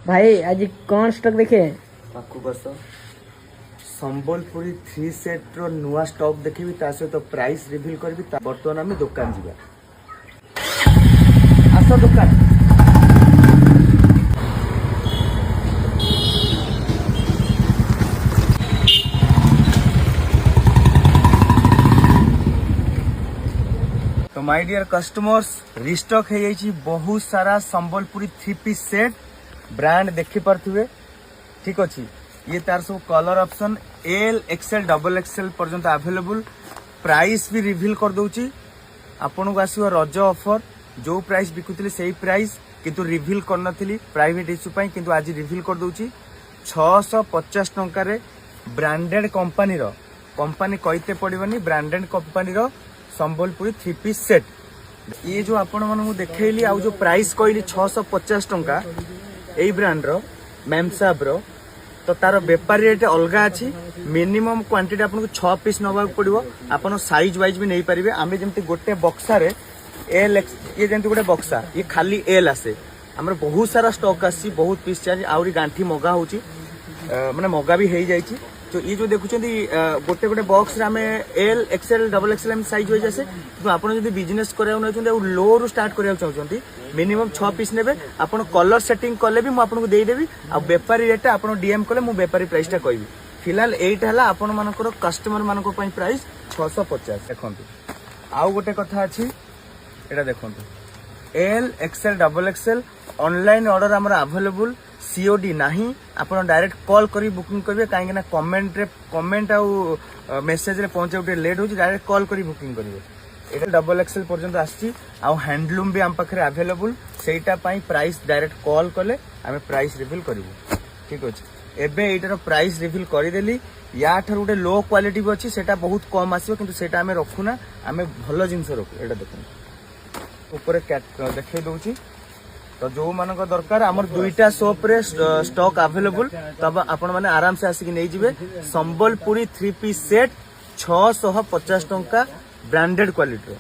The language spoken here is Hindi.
भाई आज कौन स्टॉक देखे? पाखु बस संबलपुरी 3 सेट रो नुआ स्टॉक देखिबी ता सहित प्राइस रिवील करबी। बर्तमान आम दुकान जीवा आस दुकान तो माय डियर कस्टमर्स रिस्टॉक है जाइए बहुत सारा संबलपुरी 3 पीस सेट ब्रांड देखी पारे ठीक अच्छे। ये तार सब colour option L XL double XL पर्यंत अवेलेबल। प्राइस भी रिवील कर दूची आपन को आसो रज ऑफर जो प्राइस बिकुतली सही प्राइस किंतु रिवील कर नथिली प्राइवेट इश्यू पई किंतु आज रिवील कर दूची 650 टंका रे ब्रांडेड कंपनी रो कंपनी कहते पड़िबनी ब्रांडेड कंपनी रो संबलपुरी 3 पीस सेट। ये जो आपण मानू देखैली आ जो प्राइस कहली 650 टंका एई ब्रांड रो मैमसाब रो तो तार बेपारी रेट अलग अच्छी। मिनिमम क्वांटिटी आपको 6 पीस नवा पड़ो आपन साइज वाइज भी नहीं पारे। आम जमी गोटे बक्सा रे एल ये जमी गोटे बक्सा ये खाली एल आसे आम बहुत सारा स्टॉक आसी बहुत पीस चाहिए आहरी गांठी मगा हो माने मगा भी हो जाइए। तो ये जो देखुं गोटे गोटे बॉक्स रे आमे L XL double XL size wise आसे। तो आपन जदि बिजनेस करा लो रू स्टार्ट करा चाहते मिनिमम 6 पीस ने आपन कलर सेटिंग कले भी मुझे देदेवी आ बेपारी रेट आप डीएम कले मु बेपारी प्राइसटा कहबी। फिलहाल एटा है आपण मानकर कस्टमर मान प्राइस 650। देखो आउ गोटे कथा अच्छी एटा देखो L XL double XL online order आमर अवेलेबल सीओडी नहीं आप डायरेक्ट कॉल कर बुकिंग करेंगे कहीं कमेंट आउ मेसेज रे पहुंचे लेट हो डायरेक्ट कॉल कर बुकिंग करेंगे। ये डबल एक्सएल पर्यंत आसी हैंडलूम भी आम पाखे अवेलेबल सेटा प्राइस डायरेक्ट कॉल कले आम प्राइस रिवील करूँ ठीक अच्छे। एबे एटार प्राइस रिवील करदेली या गोटे लो क्वालिटी भी अच्छी सेटा बहुत कम आसो किंतु सेटा आम रखुना आम भल जिनस रखु। एटा देखो ऊपर देखे दूची तो जो मान दरकार आमर दुईटा शॉप रे स्टॉक अवेलेबल तब आपण माने आराम से आसिक नहीं जिवे। संबलपुरी 3 पीस सेट 650 टंका ब्रांडेड क्वालिटी।